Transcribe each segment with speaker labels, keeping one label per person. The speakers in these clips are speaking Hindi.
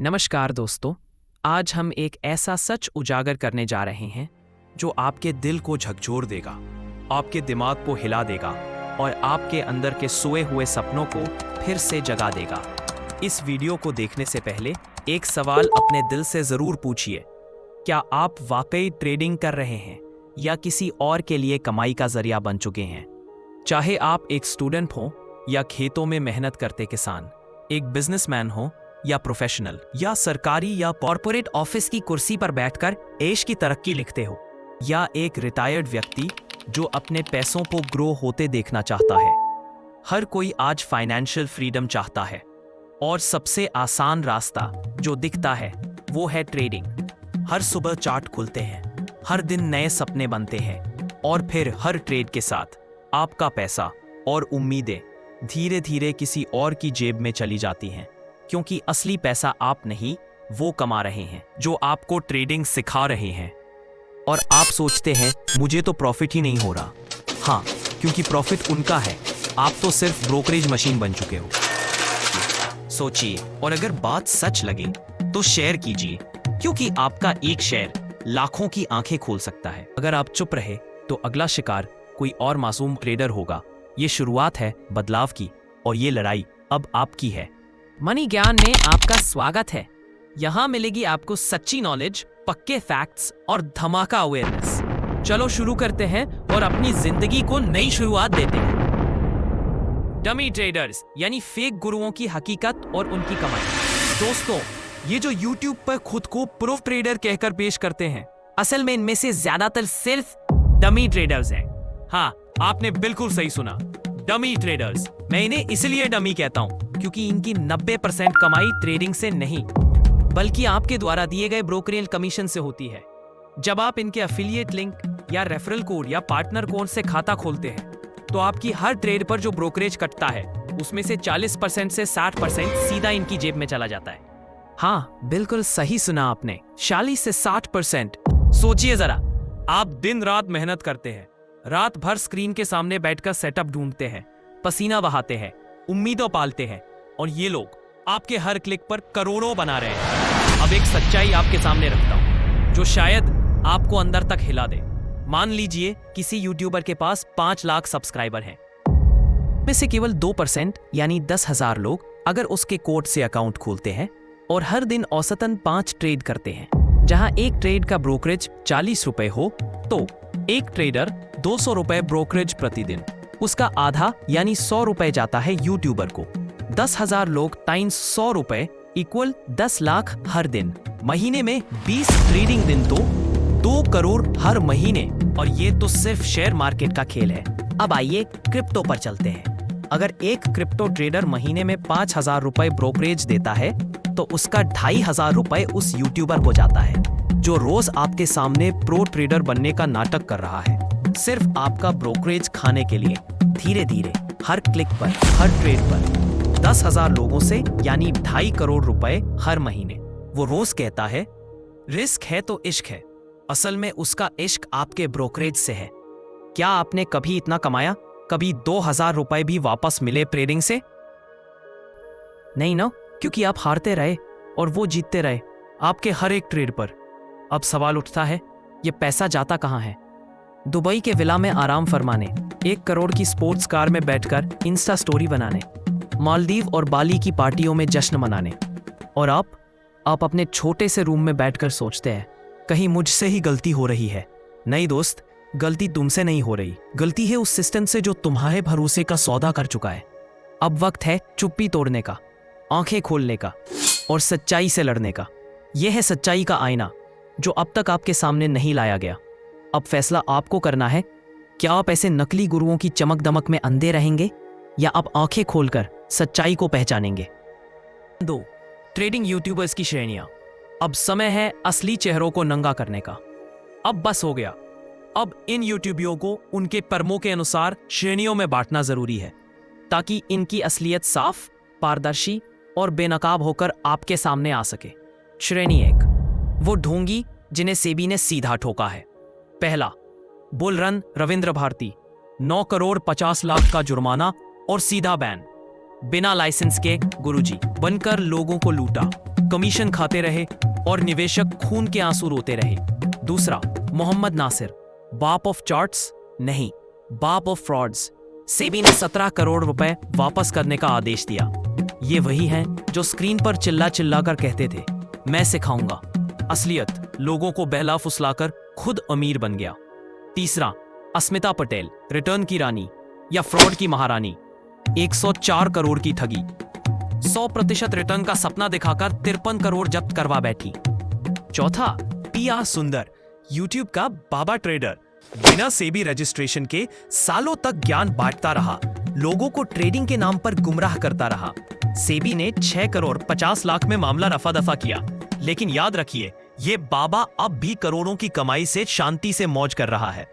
Speaker 1: नमस्कार दोस्तों, आज हम एक ऐसा सच उजागर करने जा रहे हैं जो आपके दिल को झकझोर देगा, आपके दिमाग को हिला देगा और आपके अंदर के सोए हुए सपनों को फिर से जगा देगा। इस वीडियो को देखने से पहले एक सवाल अपने दिल से जरूर पूछिए, क्या आप वाकई ट्रेडिंग कर रहे हैं या किसी और के लिए कमाई का जरिया बन चुके हैं? चाहे आप एक स्टूडेंट हो या खेतों में मेहनत करते किसान, एक बिजनेसमैन हो या प्रोफेशनल, या सरकारी या कॉर्पोरेट ऑफिस की कुर्सी पर बैठकर ऐश की तरक्की लिखते हो, या एक रिटायर्ड व्यक्ति जो अपने पैसों को ग्रो होते देखना चाहता है। हर कोई आज फाइनेंशियल फ्रीडम चाहता है और सबसे आसान रास्ता जो दिखता है वो है ट्रेडिंग। हर सुबह चार्ट खुलते हैं, हर दिन नए सपने बनते हैं और फिर हर ट्रेड के साथ आपका पैसा और उम्मीदें धीरे धीरे किसी और की जेब में चली जाती हैं, क्योंकि असली पैसा आप नहीं, वो कमा रहे हैं जो आपको ट्रेडिंग सिखा रहे हैं। और आप सोचते हैं मुझे तो प्रॉफिट ही नहीं हो रहा। हाँ, क्योंकि प्रॉफिट उनका है, आप तो सिर्फ ब्रोकरेज मशीन बन चुके हो। सोचिए, और अगर बात सच लगे तो शेयर कीजिए, क्योंकि आपका एक शेयर लाखों की आंखें खोल सकता है। अगर आप चुप रहे तो अगला शिकार कोई और मासूम ट्रेडर होगा। ये शुरुआत है बदलाव की और ये लड़ाई अब आपकी है। मनी ज्ञान में आपका स्वागत है। यहाँ मिलेगी आपको सच्ची नॉलेज, पक्के फैक्ट्स और धमाका अवेयरनेस। चलो शुरू करते हैं और अपनी जिंदगी को नई शुरुआत देते हैं। डमी ट्रेडर्स यानी फेक गुरुओं की हकीकत और उनकी कमाई। दोस्तों, ये जो YouTube पर खुद को प्रो ट्रेडर कहकर पेश करते हैं, असल में इनमें से ज्यादातर सिर्फ डमी ट्रेडर्स हैं। हाँ, आपने बिल्कुल सही सुना, डमी ट्रेडर्स। मैं इन्हें इसलिए डमी कहता हूं क्योंकि इनकी 90% कमाई ट्रेडिंग से नहीं, बल्कि आपके द्वारा दिए गए ब्रोकरेज कमीशन से होती है। जब आप इनके एफिलिएट लिंक या रेफरल कोड या पार्टनर कोड से खाता खोलते हैं, तो आपकी हर ट्रेड पर जो ब्रोकरेज कटता है, उसमें से 40% से 60% सीधा इनकी जेब में चला जाता है। हाँ, बिल्कुल सही सुना आपने, 40 से 60%। सोचिए जरा, आप दिन रात मेहनत करते हैं, रात भर स्क्रीन के सामने बैठकर सेटअप ढूंढते हैं, पसीना बहाते हैं, उम्मीदों पालते हैं, और ये लोग आपके हर क्लिक पर करोड़ों बना रहे हैं। अब एक सच्चाई आपके सामने रखता हूं जो शायद आपको अंदर तक हिला दे। मान लीजिए किसी यूट्यूबर के पास 5 लाख सब्सक्राइबर हैं, में से केवल 2% यानी 10,000 लोग अगर उसके कोड से अकाउंट खोलते हैं और हर दिन औसतन 5 ट्रेड करते हैं, जहां एक ट्रेड का ब्रोकरेज 40 रुपए हो, तो एक ट्रेडर 200 रुपए ब्रोकरेज प्रतिदिन, उसका आधा यानी 100 रुपए जाता है यूट्यूबर को। 10,000 लोग टाइम्स 100 रुपए इक्वल 10 लाख हर दिन। महीने में 20 ट्रेडिंग दिन तो 2 करोड़ हर महीने। और ये तो सिर्फ शेयर मार्केट का खेल है। अब आइए क्रिप्टो पर चलते हैं। अगर एक क्रिप्टो ट्रेडर महीने में 5,000 रुपए ब्रोकरेज देता है, तो उसका 2,500 रुपए उस यूट्यूबर को जाता है जो रोज आपके सामने प्रो ट्रेडर बनने का नाटक कर रहा है, सिर्फ आपका ब्रोकरेज खाने के लिए। धीरे धीरे हर क्लिक पर, हर ट्रेड पर 10,000 लोगों से यानी 2.5 करोड़ रुपए हर महीने। वो रोज कहता है रिस्क है तो इश्क है। असल में उसका इश्क आपके ब्रोकरेज से है। क्या आपने कभी इतना कमाया? कभी 2,000 रुपए भी वापस मिले ट्रेडिंग से? नहीं ना, क्योंकि आप हारते रहे और वो जीतते रहे आपके हर एक ट्रेड पर। अब सवाल उठता है, ये पैसा जाता कहाँ है? दुबई के विला में आराम फरमाने, 1 करोड़ की स्पोर्ट्स कार में बैठकर इंस्टा स्टोरी बनाने, मालदीव और बाली की पार्टियों में जश्न मनाने। और आप अपने छोटे से रूम में बैठकर सोचते हैं, कहीं मुझसे ही गलती हो रही है। नहीं दोस्त, गलती तुमसे नहीं हो रही, गलती है उस सिस्टम से जो तुम्हारे भरोसे का सौदा कर चुका है। अब वक्त है चुप्पी तोड़ने का, आंखें खोलने का और सच्चाई से लड़ने का। यह है सच्चाई का आईना जो अब तक आपके सामने नहीं लाया गया। अब फैसला आपको करना है, क्या आप ऐसे नकली गुरुओं की चमक दमक में अंधे रहेंगे या आप आंखें खोलकर सच्चाई को पहचानेंगे? 2 ट्रेडिंग यूट्यूबर्स की श्रेणियां। अब समय है असली चेहरों को नंगा करने का। अब बस हो गया। अब इन यूट्यूबियों को उनके कर्मों के अनुसार श्रेणियों में बांटना जरूरी है, ताकि इनकी असलियत साफ, पारदर्शी और बेनकाब होकर आपके सामने आ सके। श्रेणी 1, वो ढोंगी जिन्हें सेबी ने सीधा ठोका है। पहला, बुल रन रविंद्र भारती, 9 करोड़ 50 लाख का जुर्माना और सीधा बैन। बिना लाइसेंस के गुरुजी बनकर लोगों को लूटा। कमीशन खाते रहे और निवेशक खून के आंसू रोते रहे। दूसरा, मोहम्मद नासिर, बाप ऑफ चार्ट्स नहीं, बाप ऑफ फ्रॉड्स। सेबी ने 17 करोड़ रुपए वापस करने का आदेश दिया। ये वही हैं जो स्क्रीन पर चिल्ला चिल्ला कर कहते थे, मैं सिखाऊंगा। असलियत लोगों को बहला फुसलाकर खुद अमीर बन गया। तीसरा, अस्मिता पटेल, रिटर्न की रानी या फ्रॉड की महारानी, 104 करोड़ की ठगी। 100% रिटर्न का सपना दिखाकर 53 करोड़ जब्त करवा बैठी। चौथा, पीआर सुंदर, यूट्यूब का बाबा ट्रेडर, बिना सेबी रजिस्ट्रेशन के सालों तक ज्ञान बांटता रहा, लोगों को ट्रेडिंग के नाम पर गुमराह करता रहा। सेबी ने 6 करोड़ 50 लाख में मामला रफा दफा किया, लेकिन याद रखिए ये बाबा अब भी करोड़ों की कमाई से शांति से मौज कर रहा है।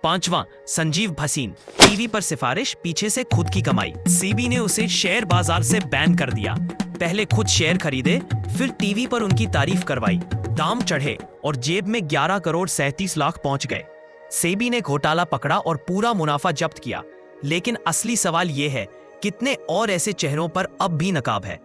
Speaker 1: पांचवां, संजीव भसीन, टीवी पर सिफारिश, पीछे से खुद की कमाई। सेबी ने उसे शेयर बाजार से बैन कर दिया। पहले खुद शेयर खरीदे, फिर टीवी पर उनकी तारीफ करवाई, दाम चढ़े और जेब में 11 करोड़ 37 लाख पहुंच गए। सेबी ने घोटाला पकड़ा और पूरा मुनाफा जब्त किया, लेकिन असली सवाल यह है कितने और ऐसे चेहरों पर अब भी नकाब है।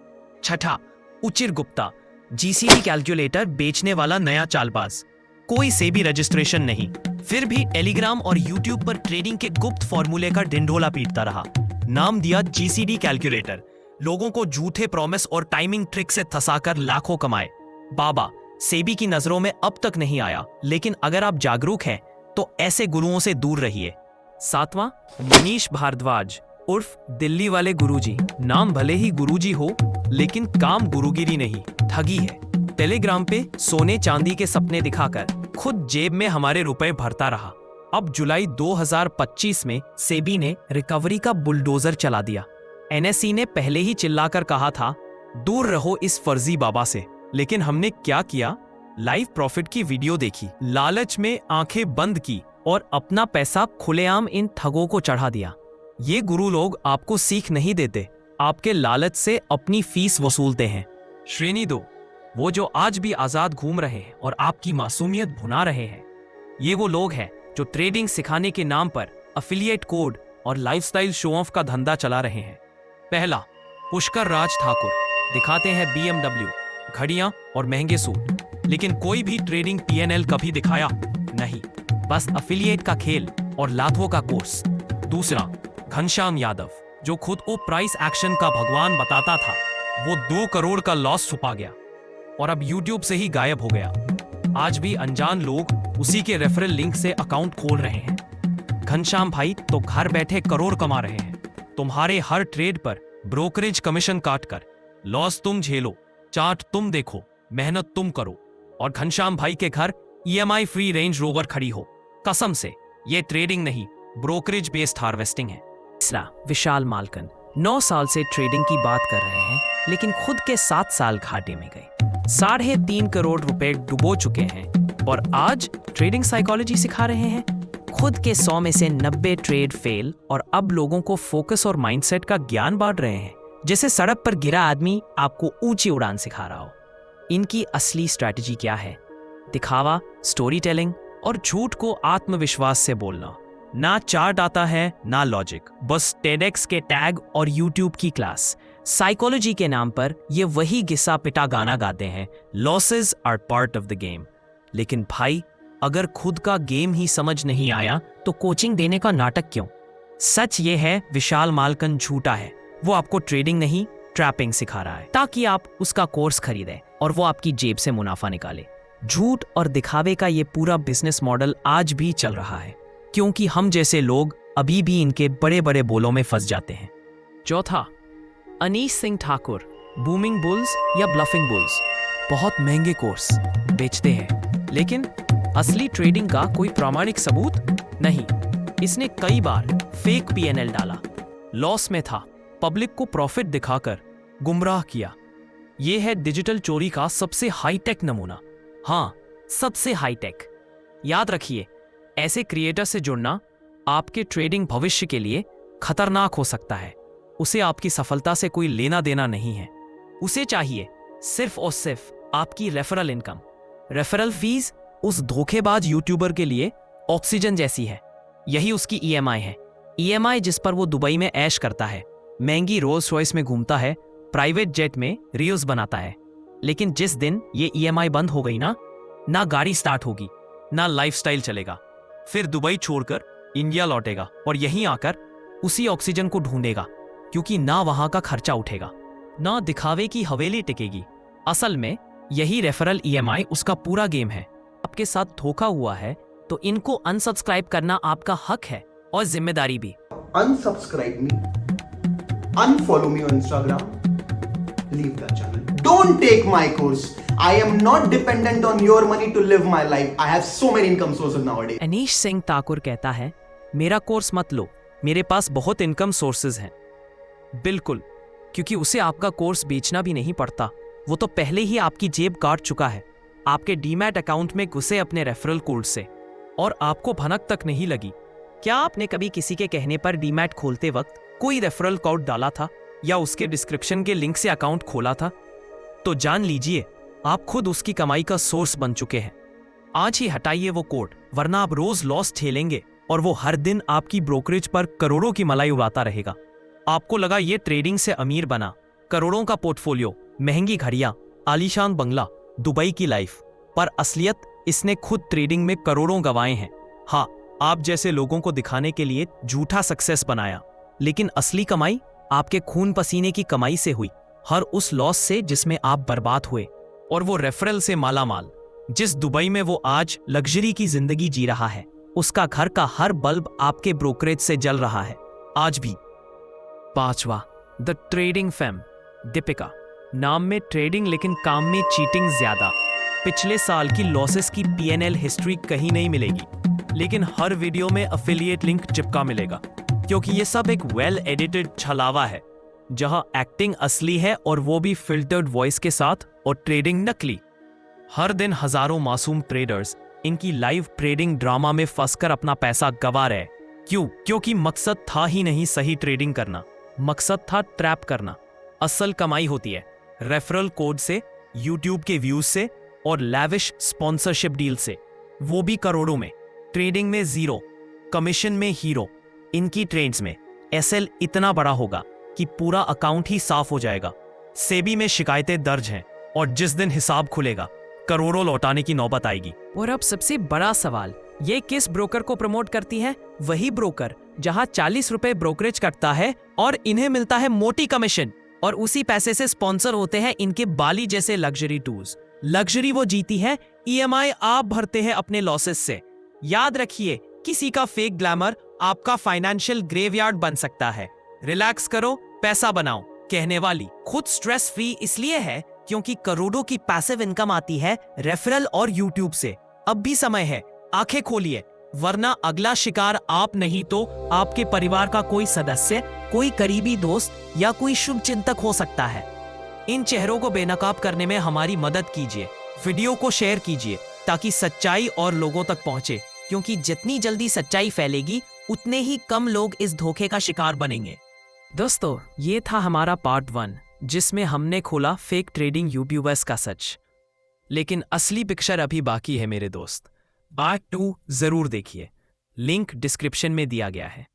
Speaker 1: छठा, उचिर गुप्ता, जीसीडी कैलकुलेटर बेचने वाला नया चालबाज, कोई सेबी रजिस्ट्रेशन नहीं, फिर भी टेलीग्राम और यूट्यूब पर ट्रेडिंग के गुप्त फॉर्मूले का ढिंढोला पीटता रहा। नाम दिया जीसीडी कैलकुलेटर, लोगों को झूठे प्रॉमिस और टाइमिंग ट्रिक से फंसाकर लाखों कमाए। बाबा सेबी की नजरों में अब तक नहीं आया, लेकिन अगर आप जागरूक हैं तो ऐसे गुरुओं से दूर रहिए। सातवां, मनीष भारद्वाज उर्फ दिल्ली वाले गुरुजी, नाम भले ही गुरुजी हो लेकिन काम गुरुगिरी नहीं, ठगी है। टेलीग्राम पे सोने चांदी के सपने दिखाकर खुद जेब में हमारे रुपए भरता रहा। अब जुलाई 2025 में सेबी ने रिकवरी का बुलडोजर चला दिया। एनएसई ने पहले ही चिल्लाकर कहा था दूर रहो इस फर्जी बाबा से, लेकिन हमने क्या किया? लाइव प्रॉफिट की वीडियो देखी, लालच में आंखें बंद की और अपना पैसा खुलेआम इन ठगों को चढ़ा दिया। ये गुरु लोग आपको सीख नहीं देते, आपके लालच से अपनी फीस वसूलते हैं। श्रेणी 2, वो जो आज भी आजाद घूम रहे हैं और आपकी मासूमियत भुना रहे हैं। ये वो लोग हैं जो ट्रेडिंग सिखाने के नाम पर एफिलिएट कोड और लाइफस्टाइल शो ऑफ का धंधा चला रहे हैं। पहला, पुष्कर राज ठाकुर, दिखाते हैं BMW, घड़ियां और महंगे सूट, लेकिन कोई भी ट्रेडिंग PNL कभी दिखाया नहीं, बस एफिलिएट का खेल और लाखों का कोर्स। दूसरा, घनश्याम यादव, जो खुद को प्राइस एक्शन का भगवान बताता था, वो 2 करोड़ का लॉस छुपा गया और अब YouTube से ही गायब हो गया। आज भी अनजान लोग उसी के रेफरल लिंक से अकाउंट खोल रहे हैं। घनश्याम भाई तो घर बैठे करोड़ कमा रहे हैं। तुम्हारे हर ट्रेड पर ब्रोकरेज कमीशन काटकर लॉस तुम झेलो, चार्ट तुम देखो, मेहनत तुम करो और घनश्याम भाई के घर EMI फ्री रेंज रोवर खड़ी हो। कसम से ये ट्रेडिंग नहीं, ब्रोकरेज बेस्ड हार्वेस्टिंग है। तीसरा, विशाल मालकन, 9 साल से ट्रेडिंग की बात कर रहे हैं, लेकिन खुद के 7 साल घाटे में गए। 3.5 करोड़ रुपए डुबो चुके हैं और आज ट्रेडिंग साइकोलॉजी सिखा रहे हैं। खुद के 100 में से 90 ट्रेड फेल और अब लोगों को फोकस और माइंडसेट का ज्ञान बांट रहे हैं, जैसे सड़क पर गिरा आदमी आपको ऊंची उड़ान सिखा रहा हो। इनकी असली स्ट्रैटेजी क्या है? दिखावा, स्टोरी टेलिंग और झूठ को आत्मविश्वास से बोलना। ना चार्ट आता है ना लॉजिक, बस टेडेक्स के टैग और यूट्यूब की क्लास। साइकोलॉजी के नाम पर ये वही घिसा पिटा गाना गाते हैं, losses are part of the game. लेकिन भाई, अगर खुद का गेम ही समझ नहीं आया तो कोचिंग देने का नाटक क्यों? सच ये है, विशाल मालकन झूठा है। वो आपको ट्रेडिंग नहीं, ट्रैपिंग सिखा रहा है ताकि आप उसका कोर्स खरीदें और वो आपकी जेब से मुनाफा निकाले। झूठ और दिखावे का ये पूरा बिजनेस मॉडल आज भी चल रहा है, क्योंकि हम जैसे लोग अभी भी इनके बड़े बड़े बोलों में फंस जाते हैं। चौथा, अनीश सिंह ठाकुर, बूमिंग बुल्स या ब्लफिंग बुल्स, बहुत महंगे कोर्स बेचते हैं, लेकिन असली ट्रेडिंग का कोई प्रामाणिक सबूत नहीं। इसने कई बार फेक PNL डाला, लॉस में था, पब्लिक को प्रॉफिट दिखाकर गुमराह किया। यह है डिजिटल चोरी का सबसे हाईटेक नमूना। हाँ, सबसे हाईटेक। याद रखिए, ऐसे क्रिएटर से जुड़ना आपके ट्रेडिंग भविष्य के लिए खतरनाक हो सकता है। उसे आपकी सफलता से कोई लेना देना नहीं है। उसे चाहिए सिर्फ और सिर्फ आपकी रेफरल इनकम। रेफरल फीस उस धोखेबाज यूट्यूबर के लिए ऑक्सीजन जैसी है। यही उसकी EMI है। EMI जिस पर वो दुबई में ऐश करता है, महंगी रोल्स रॉयस में घूमता है, प्राइवेट जेट में रील्स बनाता है। लेकिन जिस दिन ये ईएमआई बंद हो गई ना गाड़ी स्टार्ट होगी, ना लाइफस्टाइल चलेगा। फिर दुबई छोड़कर इंडिया लौटेगा और यहीं आकर उसी ऑक्सीजन को ढूंढेगा, क्योंकि ना वहां का खर्चा उठेगा, ना दिखावे की हवेली टिकेगी। असल में यही रेफरल ईएमआई उसका पूरा गेम है। आपके साथ धोखा हुआ है तो इनको अनसब्सक्राइब करना आपका हक है और जिम्मेदारी भी।
Speaker 2: Unsubscribe me, unfollow me on Instagram, leave the channel. Don't take my course. I am not dependent on your money to live my life. I have so many income sources nowadays.
Speaker 1: Anish Singh Thakur कहता है, मेरा कोर्स मत लो, मेरे पास बहुत इनकम सोर्सेज हैं। बिल्कुल, क्योंकि उसे आपका कोर्स बेचना भी नहीं पड़ता, वो तो पहले ही आपकी जेब काट चुका है आपके डीमैट अकाउंट में घुसे अपने रेफरल कोड से, और आपको भनक तक नहीं लगी। क्या आपने कभी किसी के कहने पर डीमैट खोलते वक्त कोई रेफरल कोड डाला था या उसके डिस्क्रिप्शन के लिंक से अकाउंट खोला था? तो जान लीजिए, आप खुद उसकी कमाई का सोर्स बन चुके हैं। आज ही हटाइए वो कोड, वरना आप रोज लॉस झेलेंगे और वो हर दिन आपकी ब्रोकरेज पर करोड़ों की मलाई उड़ाता रहेगा। आपको लगा ये ट्रेडिंग से अमीर बना, करोड़ों का पोर्टफोलियो, महंगी घड़ियां, आलीशान बंगला, दुबई की लाइफ, पर असलियत इसने खुद ट्रेडिंग में करोड़ों गंवाए हैं। हाँ, आप जैसे लोगों को दिखाने के लिए झूठा सक्सेस बनाया, लेकिन असली कमाई आपके खून पसीने की कमाई से हुई, हर उस लॉस से जिसमें आप बर्बाद हुए, और वो रेफरल से मालामाल। जिस दुबई में वो आज लग्जरी की जिंदगी जी रहा है, उसका घर का हर बल्ब आपके ब्रोकरेज से जल रहा है आज भी। 5वां, द ट्रेडिंग फैम, दीपिका। नाम में ट्रेडिंग लेकिन काम में चीटिंग ज्यादा। पिछले साल की लॉसेस की पीएनएल हिस्ट्री कहीं नहीं मिलेगी, लेकिन हर वीडियो में अफिलिएट लिंक चिपका मिलेगा, क्योंकि ये सब एक वेल एडिटेड छलावा है, जहां एक्टिंग असली है और वो भी फिल्टर्ड वॉइस के साथ, और ट्रेडिंग नकली। हर दिन हजारों मासूम ट्रेडर्स इनकी लाइव ट्रेडिंग ड्रामा में फंसकर अपना पैसा गंवा रहे। क्यों? क्योंकि मकसद था ही नहीं सही ट्रेडिंग करना, मकसद था ट्रैप करना। असल कमाई होती है रेफरल कोड से, यूट्यूब के व्यूज से और लैविश स्पॉन्सरशिप डील से, वो भी करोड़ों में। ट्रेडिंग में जीरो, कमीशन में हीरो। इनकी ट्रेड्स में एसएल इतना बड़ा होगा कि पूरा अकाउंट ही साफ हो जाएगा। सेबी में शिकायतें दर्ज हैं, और जिस दिन हिसाब खुलेगा करोड़ों लौटाने की नौबत आएगी। और अब सबसे बड़ा सवाल, ये किस ब्रोकर को प्रमोट करती है? वही ब्रोकर जहां 40 रुपए ब्रोकरेज कटता है और इन्हें मिलता है मोटी कमीशन, और उसी पैसे से स्पॉन्सर होते हैं इनके बाली जैसे लग्जरी टूर्स। लग्जरी वो जीती है, ईएमआई आप भरते हैं अपने लॉसेस से। याद रखिए, किसी का फेक ग्लैमर आपका फाइनेंशियल ग्रेवयार्ड बन सकता है। रिलैक्स करो, पैसा बनाओ कहने वाली खुद स्ट्रेस फ्री इसलिए है क्योंकि करोड़ों की पैसिव इनकम आती है रेफरल और यूट्यूब से। अब भी समय है, आंखें खोलिए, वरना अगला शिकार आप नहीं तो आपके परिवार का कोई सदस्य, कोई करीबी दोस्त या कोई शुभ चिंतक हो सकता है। इन चेहरों को बेनकाब करने में हमारी मदद कीजिए, वीडियो को शेयर कीजिए ताकि सच्चाई और लोगों तक पहुंचे, क्योंकि जितनी जल्दी सच्चाई फैलेगी उतने ही कम लोग इस धोखे का शिकार बनेंगे। दोस्तों, ये था हमारा पार्ट 1, जिसमें हमने खोला फेक ट्रेडिंग यूट्यूबर्स का सच। लेकिन असली पिक्चर अभी बाकी है मेरे दोस्त। पार्ट 2 जरूर देखिए, लिंक डिस्क्रिप्शन में दिया गया है।